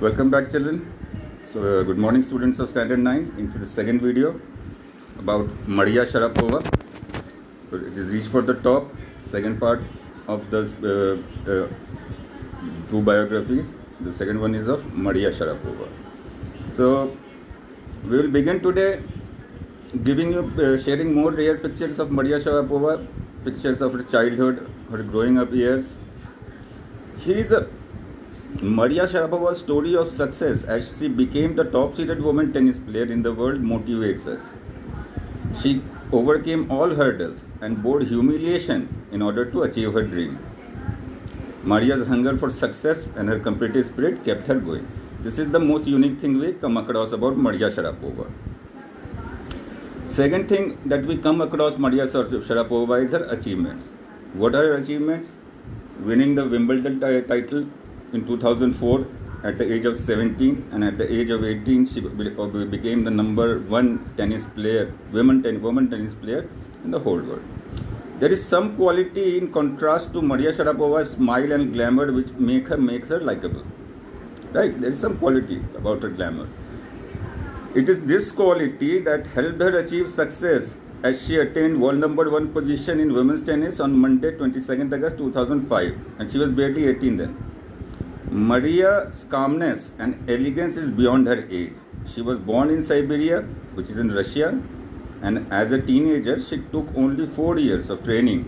Welcome back, children. Good morning, students of Standard 9. Into the second video about Maria Sharapova. So, it is Reach for the Top, second part of the two biographies. The second one is of Maria Sharapova. So, we will begin today giving you, sharing more rare pictures of Maria Sharapova, pictures of her childhood, her growing up years. Maria Sharapova's story of success as she became the top-seeded women tennis player in the world motivates us. She overcame all hurdles and bore humiliation in order to achieve her dream. Maria's hunger for success and her competitive spirit kept her going. This is the most unique thing we come across about Maria Sharapova. Second thing that we come across Maria Sharapova is her achievements. What are her achievements? Winning the Wimbledon title in 2004 at the age of 17, and at the age of 18 she became the number one tennis player, women tennis player in the whole world. There is some quality in contrast to Maria Sharapova's smile and glamour which makes her likable. Right? There is some quality about her glamour. It is this quality that helped her achieve success as she attained world number one position in women's tennis on Monday, 22nd August 2005, and she was barely 18 then. Maria's calmness and elegance is beyond her age. She was born in Siberia, which is in Russia, and as a teenager, she took only 4 years of training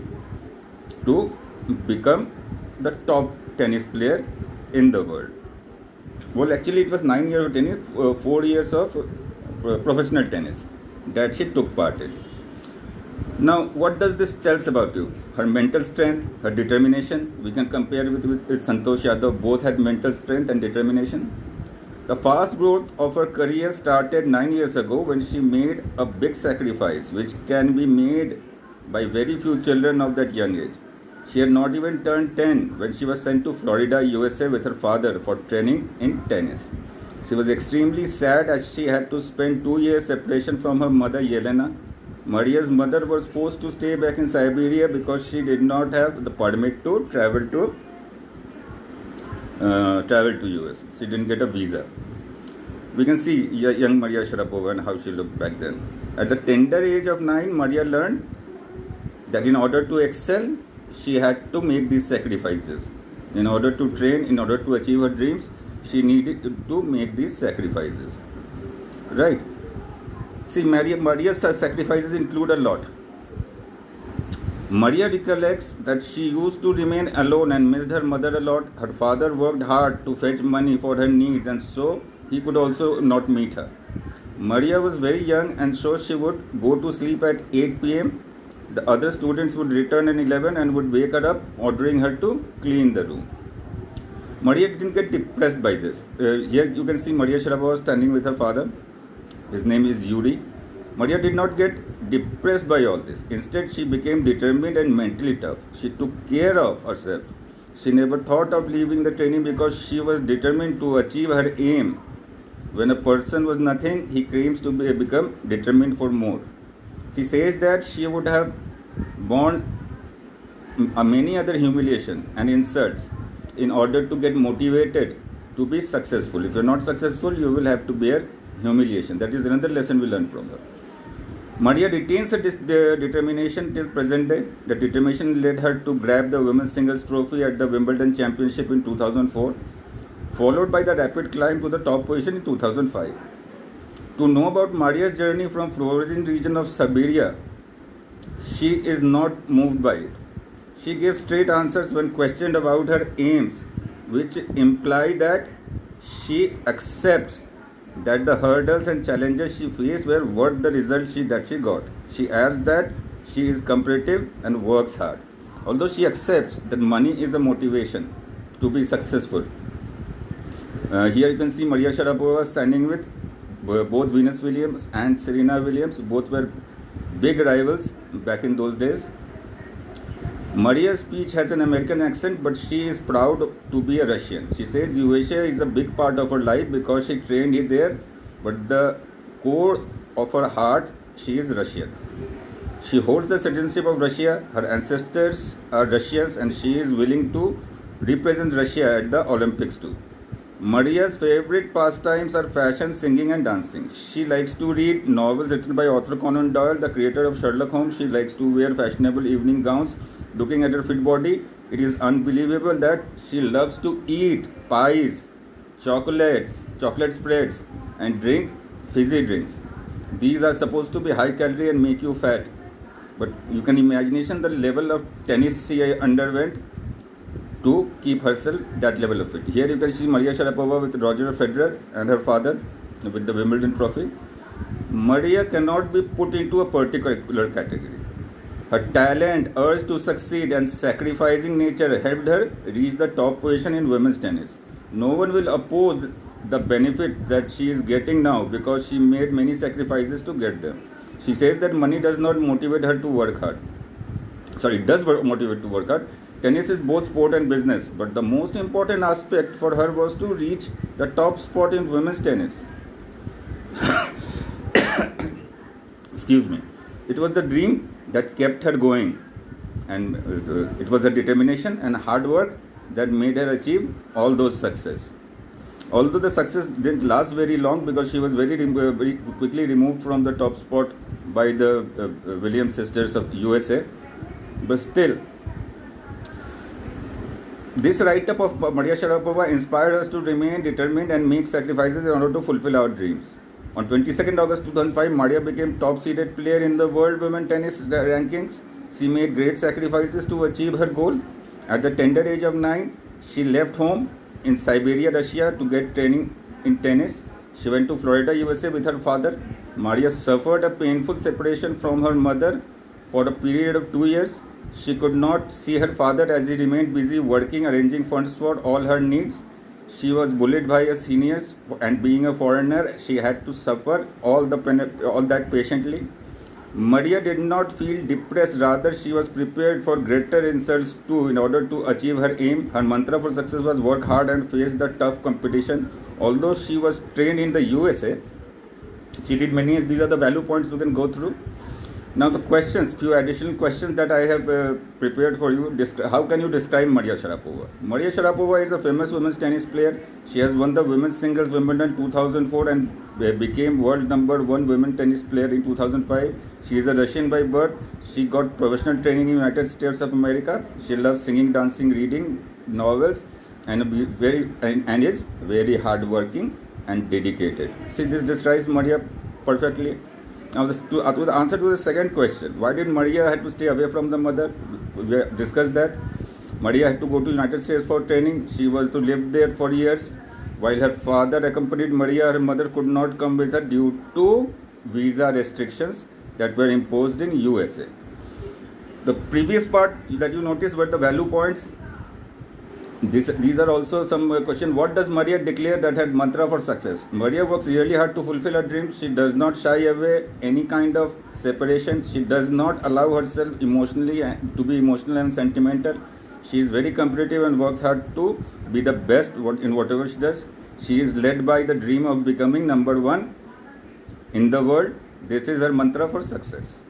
to become the top tennis player in the world. Well, actually, it was 9 years of tennis, 4 years of professional tennis that she took part in. Now, what does this tell us about you? Her mental strength, her determination. We can compare with Santosh Yadav. Both had mental strength and determination. The fast growth of her career started 9 years ago when she made a big sacrifice, which can be made by very few children of that young age. She had not even turned 10 when she was sent to Florida, USA with her father for training in tennis. She was extremely sad as she had to spend 2 years separation from her mother, Yelena. Maria's mother was forced to stay back in Siberia because she did not have the permit to travel to US. She didn't get a visa. We can see young Maria Sharapova and how she looked back then. At the tender age of 9, Maria learned that in order to excel, she had to make these sacrifices. In order to train, in order to achieve her dreams, she needed to make these sacrifices. Right? See, Maria's sacrifices include a lot. Maria recollects that she used to remain alone and missed her mother a lot. Her father worked hard to fetch money for her needs, and so he could also not meet her. Maria was very young, and so she would go to sleep at 8 p.m. The other students would return at 11 and would wake her up, ordering her to clean the room. Maria didn't get depressed by this. Here you can see Maria Sharapova standing with her father. His name is Yuri. Maria did not get depressed by all this. Instead, she became determined and mentally tough. She took care of herself. She never thought of leaving the training because she was determined to achieve her aim. When a person was nothing, he claims to become determined for more. She says that she would have borne many other humiliation and insults in order to get motivated to be successful. If you are not successful, you will have to bear humiliation. That is another lesson we learn from her. Maria retains her determination till present day. The determination led her to grab the women's singles trophy at the Wimbledon Championship in 2004, followed by the rapid climb to the top position in 2005. To know about Maria's journey from flourishing region of Siberia, she is not moved by it. She gives straight answers when questioned about her aims, which imply that she accepts that the hurdles and challenges she faced were worth the result that she got. She adds that she is competitive and works hard. Although she accepts that money is a motivation to be successful. Here you can see Maria Sharapova standing with both Venus Williams and Serena Williams. Both were big rivals back in those days. Maria's speech has an American accent, but she is proud to be a Russian. She says USA is a big part of her life because she trained there, but the core of her heart, she is Russian. She holds the citizenship of Russia. Her ancestors are Russians, and she is willing to represent Russia at the Olympics too. Maria's favorite pastimes are fashion, singing, and dancing. She likes to read novels written by Arthur Conan Doyle, the creator of Sherlock Holmes. She likes to wear fashionable evening gowns. Looking at her fit body, it is unbelievable that she loves to eat pies, chocolate spreads, and drink fizzy drinks. These are supposed to be high calorie and make you fat. But you can imagine the level of tennis she underwent to keep herself that level of fit. Here you can see Maria Sharapova with Roger Federer and her father with the Wimbledon trophy. Maria cannot be put into a particular category. Her talent, urge to succeed, and sacrificing nature helped her reach the top position in women's tennis. No one will oppose the benefit that she is getting now because she made many sacrifices to get them. She says that money does not motivate her to work hard. It does motivate to work hard. Tennis is both sport and business, but the most important aspect for her was to reach the top spot in women's tennis. Excuse me. It was the dream that kept her going, and it was her determination and hard work that made her achieve all those success. Although the success didn't last very long because she was very quickly removed from the top spot by the Williams sisters of USA, but still, this write-up of Maria Sharapova inspired us to remain determined and make sacrifices in order to fulfill our dreams. On 22nd August 2005, Maria became top-seeded player in the World Women Tennis Rankings. She made great sacrifices to achieve her goal. At the tender age of 9, she left home in Siberia, Russia to get training in tennis. She went to Florida, USA with her father. Maria suffered a painful separation from her mother for a period of 2 years. She could not see her father as he remained busy working, arranging funds for all her needs. She was bullied by her seniors, and being a foreigner, she had to suffer all that patiently. Maria did not feel depressed, rather she was prepared for greater insults too in order to achieve her aim. Her mantra for success was work hard and face the tough competition. Although she was trained in the USA, she did many, these are the value points we can go through. Now the questions, few additional questions that I have prepared for you. How can you describe Maria Sharapova? Maria Sharapova is a famous women's tennis player. She has won the women's singles Wimbledon 2004 and became world number 1 women tennis player in 2005. She is a Russian by birth. She got professional training in the United States of America. She loves singing, dancing, reading novels, and is very hardworking and dedicated. See, this describes Maria perfectly. Now, to answer to the second question, why did Maria have to stay away from the mother? We discussed that. Maria had to go to United States for training. She was to live there for years. While her father accompanied Maria, her mother could not come with her due to visa restrictions that were imposed in USA. The previous part that you noticed were the value points. These are also some question. What does Maria declare that her mantra for success? Maria works really hard to fulfill her dreams. She does not shy away any kind of separation. She does not allow herself to be emotional and sentimental. She is very competitive and works hard to be the best in whatever she does. She is led by the dream of becoming number 1 in the world. This is her mantra for success.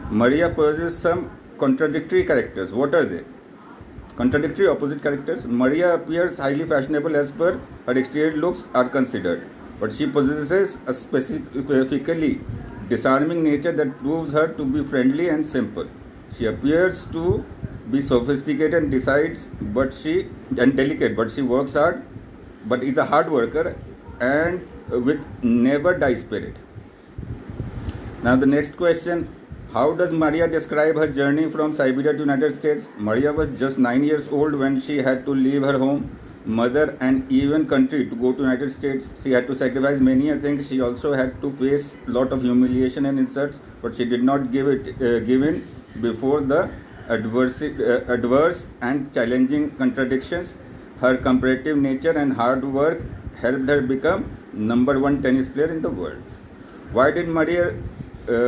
Maria possesses some contradictory characters. What are they? Contradictory opposite characters. Maria appears highly fashionable as per her exterior looks are considered, but she possesses a specifically disarming nature that proves her to be friendly and simple. She appears to be sophisticated and delicate, but she works hard, but is a hard worker and with never die spirit. Now the next question. How does Maria describe her journey from Siberia to United States? Maria was just 9 years old when she had to leave her home, mother, and even country to go to United States. She had to sacrifice many things. She also had to face a lot of humiliation and insults, but she did not give in before the adverse and challenging contradictions. Her competitive nature and hard work helped her become number 1 tennis player in the world. Why did Maria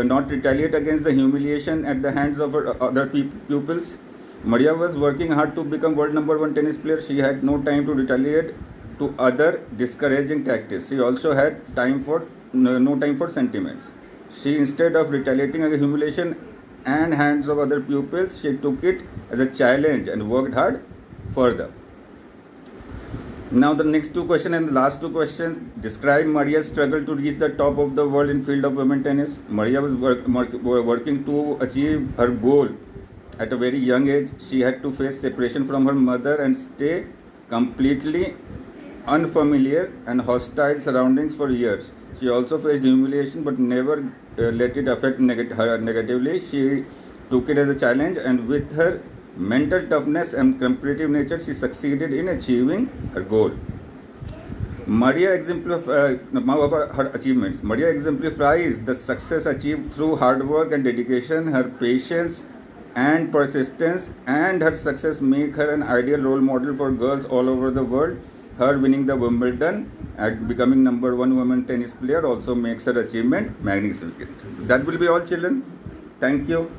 not retaliate against the humiliation at the hands of her other pupils? Maria was working hard to become world number 1 tennis player. She had no time to retaliate to other discouraging tactics. She also had no time for sentiments. She, instead of retaliating against humiliation and hands of other pupils, she took it as a challenge and worked hard further. Now the next two questions and the last two questions describe Maria's struggle to reach the top of the world in field of women tennis. Maria was working to achieve her goal at a very young age. She had to face separation from her mother and stay completely unfamiliar and hostile surroundings for years. She also faced humiliation but never let it affect her negatively. She took it as a challenge, and with her mental toughness and competitive nature, she succeeded in achieving her goal. Maria now about her achievements. Maria exemplifies the success achieved through hard work and dedication. Her patience and persistence and her success make her an ideal role model for girls all over the world. Her winning the Wimbledon and becoming number one women tennis player also makes her achievement magnificent. That will be all, children. Thank you.